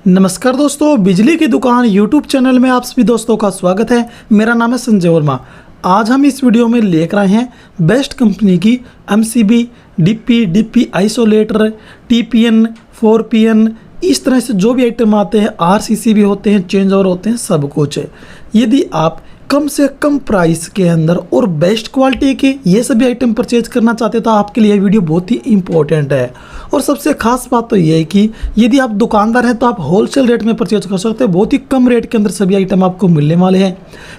नमस्कार दोस्तों, बिजली की दुकान यूट्यूब चैनल में आप सभी दोस्तों का स्वागत है। मेरा नाम है संजय वर्मा। आज हम इस वीडियो में लेकर आए हैं बेस्ट कंपनी की एमसीबी, डीपी आइसोलेटर, टीपीएन, 4पीएन, इस तरह से जो भी आइटम आते हैं, आरसीसी भी होते हैं, चेंज ओवर होते हैं, सब कुछ है। यदि आप कम से कम प्राइस के अंदर और बेस्ट क्वालिटी के ये सभी आइटम परचेज करना चाहते हैं तो आपके लिए वीडियो बहुत ही इंपॉर्टेंट है। और सबसे खास बात तो ये है कि यदि आप दुकानदार हैं तो आप होलसेल रेट में परचेज कर सकते हैं। बहुत ही कम रेट के अंदर सभी आइटम आपको मिलने वाले हैं।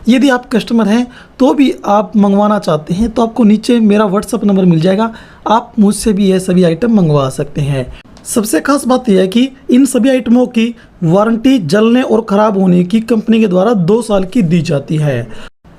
यदि आप कस्टमर हैं तो भी आप मंगवाना चाहते हैं तो आपको नीचे मेरा व्हाट्सअप नंबर मिल जाएगा, आप मुझसे भी ये सभी आइटम मंगवा सकते हैं। सबसे खास बात यह है कि इन सभी आइटमों की वारंटी जलने और ख़राब होने की कंपनी के द्वारा 2 साल की दी जाती है।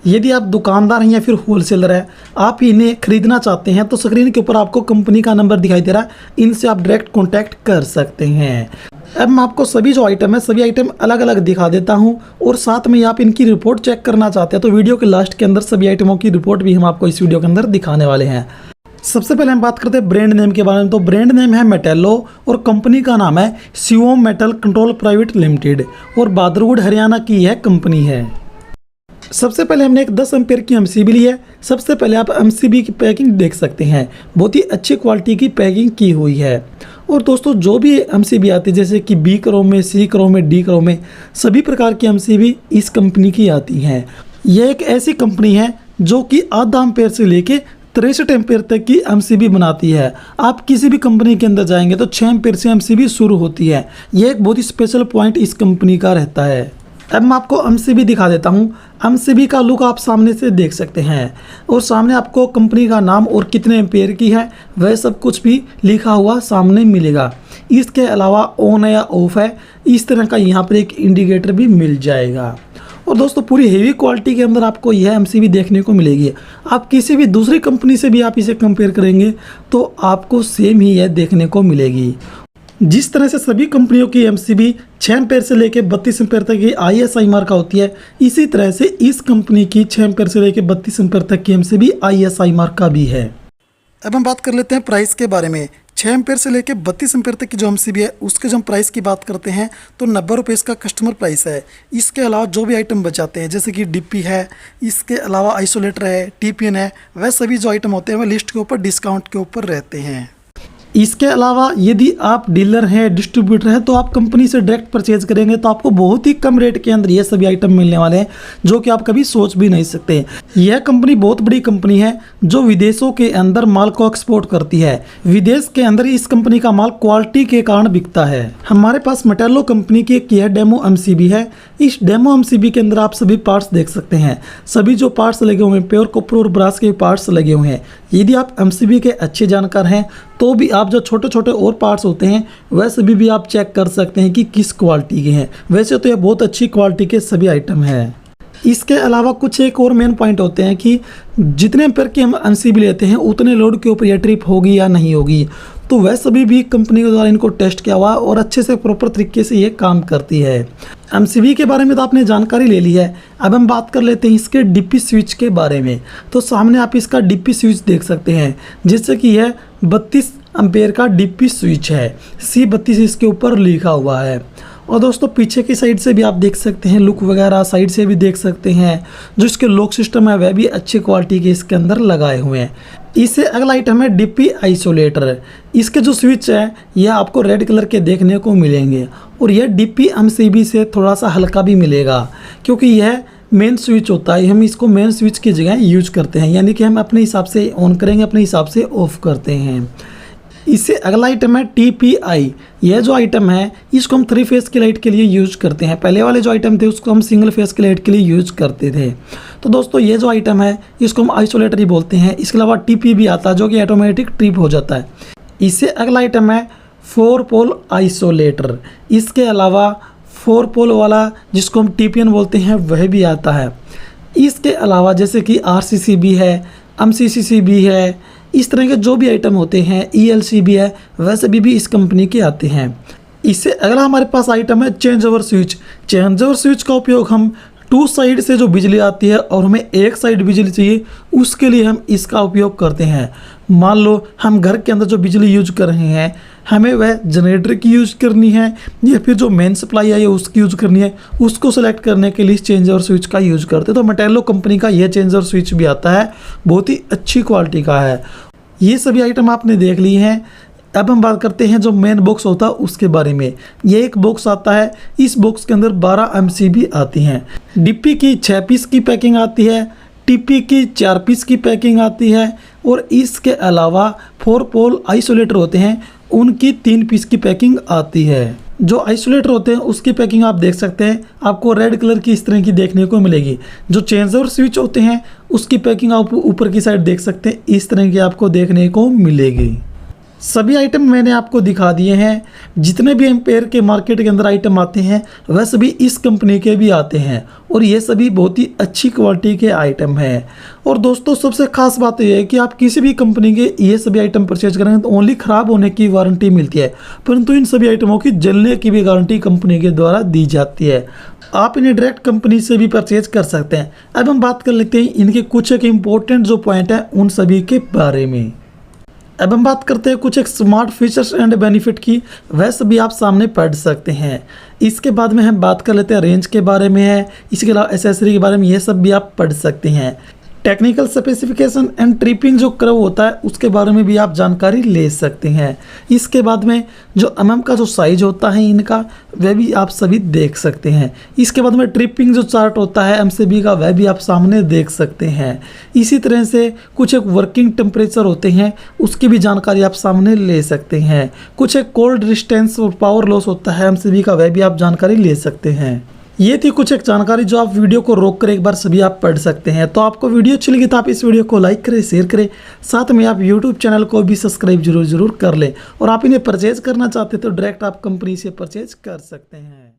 यदि आप दुकानदार हैं या फिर होलसेलर हैं, आप इन्हें खरीदना चाहते हैं तो स्क्रीन के ऊपर आपको कंपनी का नंबर दिखाई दे रहा है, इनसे आप डायरेक्ट कॉन्टैक्ट कर सकते हैं। अब मैं आपको सभी जो आइटम है सभी आइटम अलग अलग दिखा देता हूं और साथ में आप इनकी रिपोर्ट चेक करना चाहते हैं तो वीडियो के लास्ट के अंदर सभी आइटमों की रिपोर्ट भी हम आपको इस वीडियो के अंदर दिखाने वाले हैं। सबसे पहले हम बात करते हैं ब्रांड नेम के बारे में। तो ब्रांड नेम है मेटेलो और कंपनी का नाम है Shivom metal control private limited और बहादुरगढ़ हरियाणा की यह कंपनी है। सबसे पहले हमने एक 10 एम्पेयर की एमसीबी ली है। सबसे पहले आप एमसीबी की पैकिंग देख सकते हैं, बहुत ही अच्छी क्वालिटी की पैकिंग की हुई है। और दोस्तों जो भी एमसीबी आती है जैसे कि बी क्रोम में, सी क्रोम में, डी क्रोम में, सभी प्रकार की एमसीबी इस कंपनी की आती हैं। यह एक ऐसी कंपनी है जो कि आधा एम्पेयर से लेके 63 एम्पेयर तक की एमसीबी बनाती है। आप किसी भी कंपनी के अंदर जाएंगे तो 6 एम्पेयर से एमसीबी शुरू होती है। यह एक बहुत ही स्पेशल पॉइंट इस कंपनी का रहता है। अब मैं आपको एमसीबी दिखा देता हूं। एमसीबी का लुक आप सामने से देख सकते हैं और सामने आपको कंपनी का नाम और कितने एम्पेयर की है वह सब कुछ भी लिखा हुआ सामने मिलेगा। इसके अलावा ऑन है या ऑफ है, इस तरह का यहाँ पर एक इंडिकेटर भी मिल जाएगा। और दोस्तों पूरी हेवी क्वालिटी के अंदर आपको यह एमसीबी देखने को मिलेगी। आप किसी भी दूसरी कंपनी से भी आप इसे कंपेयर करेंगे तो आपको सेम ही यह देखने को मिलेगी। जिस तरह से सभी कंपनियों की एमसीबी 6 एम्पेयर से लेकर 32 एम्पेयर तक की ISI मार्क का होती है, इसी तरह से इस कंपनी की 6 एम्पेयर से लेकर 32 एम्पेयर तक की एमसीबी ISI मार्क का भी है। अब हम बात कर लेते हैं प्राइस के बारे में। 6 एम्पेयर से लेकर 32 एम्पेयर तक की जो एमसीबी है उसके जो हम प्राइस की बात करते हैं तो 90 रुपये इसका कस्टमर प्राइस है। इसके अलावा जो भी आइटम बचाते हैं जैसे कि डीपी है, इसके अलावा आइसोलेटर है, टीपीएन है, वह सभी जो आइटम होते हैं वह लिस्ट के ऊपर डिस्काउंट के ऊपर रहते हैं। इसके अलावा यदि आप डीलर हैं, डिस्ट्रीब्यूटर हैं तो आप कंपनी से डायरेक्ट परचेज करेंगे तो आपको बहुत ही कम रेट के अंदर ये सभी आइटम मिलने वाले हैं जो कि आप कभी सोच भी नहीं सकते। यह कंपनी बहुत बड़ी कंपनी है जो विदेशों के अंदर माल को एक्सपोर्ट करती है। विदेश के अंदर इस कंपनी का माल क्वालिटी के कारण बिकता है। हमारे पास मेटेलो कंपनी की एक यह डेमो एमसीबी है। इस डेमो एमसीबी के अंदर आप सभी पार्ट्स देख सकते हैं। सभी जो पार्ट्स लगे हुए हैं प्योर कॉपर और ब्रास के पार्ट्स लगे हुए हैं। यदि आप एमसीबी के अच्छे जानकार हैं तो भी आप जो छोटे छोटे और पार्ट्स होते हैं वह सभी भी आप चेक कर सकते हैं कि किस क्वालिटी के हैं। वैसे तो ये बहुत अच्छी क्वालिटी के सभी आइटम हैं। इसके अलावा कुछ एक और मेन पॉइंट होते हैं कि जितने एम्पेयर की हम एमसीबी लेते हैं उतने लोड के ऊपर यह ट्रिप होगी या नहीं होगी, तो वह सभी भी कंपनी के द्वारा इनको टेस्ट किया हुआ और अच्छे से प्रॉपर तरीके से ये काम करती है। एमसीबी के बारे में तो आपने जानकारी ले ली है। अब हम बात कर लेते हैं इसके डीपी स्विच के बारे में। तो सामने आप इसका डीपी स्विच देख सकते हैं जिससे कि यह 32 एम्पेयर का डीपी स्विच है। C32 इसके ऊपर लिखा हुआ है। और दोस्तों पीछे की साइड से भी आप देख सकते हैं, लुक वगैरह साइड से भी देख सकते हैं। जो इसके लॉक सिस्टम है वह भी अच्छी क्वालिटी के इसके अंदर लगाए हुए हैं। इससे अगला आइटम है डीपी आइसोलेटर। इसके जो स्विच है यह आपको रेड कलर के देखने को मिलेंगे और यह डीपी एमसीबी से थोड़ा सा हल्का भी मिलेगा क्योंकि यह मेन स्विच होता है। हम इसको मेन स्विच की जगह यूज करते हैं, यानी कि हम अपने हिसाब से ऑन करेंगे, अपने हिसाब से ऑफ करते हैं। इससे अगला आइटम है TPI। यह जो आइटम है इसको हम 3 फेस की लाइट के लिए यूज करते हैं। पहले वाले जो आइटम थे उसको हम सिंगल फेस की लाइट के लिए यूज करते थे। तो दोस्तों ये जो आइटम है इसको हम आइसोलेटर ही बोलते हैं। इसके अलावा TP भी आता है जो कि ऑटोमेटिक ट्रिप हो जाता है। इससे अगला आइटम है 4 पोल आइसोलेटर। इसके अलावा 4 पोल वाला जिसको हम TPN बोलते हैं वह भी आता है। इसके अलावा जैसे कि RCC भी है, MCCC भी है, इस तरह के जो भी आइटम होते हैं, ELC भी है, वैसे भी इस कंपनी के आते हैं। इससे अगला हमारे पास आइटम है change over switch. Change over switch का उपयोग हम 2 साइड से जो बिजली आती है और हमें एक साइड बिजली चाहिए उसके लिए हम इसका उपयोग करते हैं। मान लो हम घर के अंदर जो बिजली यूज कर रहे हैं हमें वह जनरेटर की यूज़ करनी है या फिर जो मेन सप्लाई है उसकी यूज़ करनी है, उसको सेलेक्ट करने के लिए चेंज ओवर स्विच का यूज़ करते हैं। तो मेटेलो कंपनी का यह चेंज ओवर स्विच भी आता है, बहुत ही अच्छी क्वालिटी का है। ये सभी आइटम आपने देख लिए हैं। अब हम बात करते हैं जो मेन बॉक्स होता है उसके बारे में। ये एक बॉक्स आता है, इस बॉक्स के अंदर 12 MCB आती हैं। डीपी की 6 पीस की पैकिंग आती है, टीपी की 4 पीस की पैकिंग आती है और इसके अलावा 4 पोल आइसोलेटर होते हैं, उनकी 3 पीस की पैकिंग आती है। जो आइसोलेटर होते हैं उसकी पैकिंग आप देख सकते हैं, आपको रेड कलर की इस तरह की देखने को मिलेगी। जो चेंज ओवर स्विच होते हैं उसकी पैकिंग आप ऊपर की साइड देख सकते हैं, इस तरह की आपको देखने को मिलेगी। सभी आइटम मैंने आपको दिखा दिए हैं। जितने भी एम्पेयर के मार्केट के अंदर आइटम आते हैं वह सभी इस कंपनी के भी आते हैं और ये सभी बहुत ही अच्छी क्वालिटी के आइटम हैं। और दोस्तों सबसे खास बात यह है कि आप किसी भी कंपनी के ये सभी आइटम परचेज करेंगे तो ओनली ख़राब होने की वारंटी मिलती है, परंतु इन सभी आइटमों की जलने की भी गारंटी कंपनी के द्वारा दी जाती है। आप इन्हें डायरेक्ट कंपनी से भी परचेज कर सकते हैं। अब हम बात कर लेते हैं इनके कुछ एक इम्पोर्टेंट जो पॉइंट हैं उन सभी के बारे में। अब हम बात करते हैं कुछ एक स्मार्ट फीचर्स एंड बेनिफिट की, वह सभी आप सामने पढ़ सकते हैं। इसके बाद में हम बात कर लेते हैं रेंज के बारे में है, इसके अलावा एसेसरी के बारे में, ये सब भी आप पढ़ सकते हैं। टेक्निकल स्पेसिफिकेशन एंड ट्रिपिंग जो कर्व होता है उसके बारे में भी आप जानकारी ले सकते हैं। इसके बाद में जो MM का जो साइज होता है इनका वह भी आप सभी देख सकते हैं। इसके बाद में ट्रिपिंग जो चार्ट होता है MCB का वह भी आप सामने देख सकते हैं। इसी तरह से कुछ एक वर्किंग टेम्परेचर होते हैं उसकी भी जानकारी आप सामने ले सकते हैं। कुछ एक कोल्ड रेजिस्टेंस और पावर लॉस होता है MCB का, वह भी आप जानकारी ले सकते हैं। ये थी कुछ एक जानकारी जो आप वीडियो को रोक कर एक बार सभी आप पढ़ सकते हैं। तो आपको वीडियो अच्छी लगी तो आप इस वीडियो को लाइक करें, शेयर करें, साथ में आप YouTube चैनल को भी सब्सक्राइब जरूर कर लें। और आप इन्हें परचेज करना चाहते तो डायरेक्ट आप कंपनी से परचेज कर सकते हैं।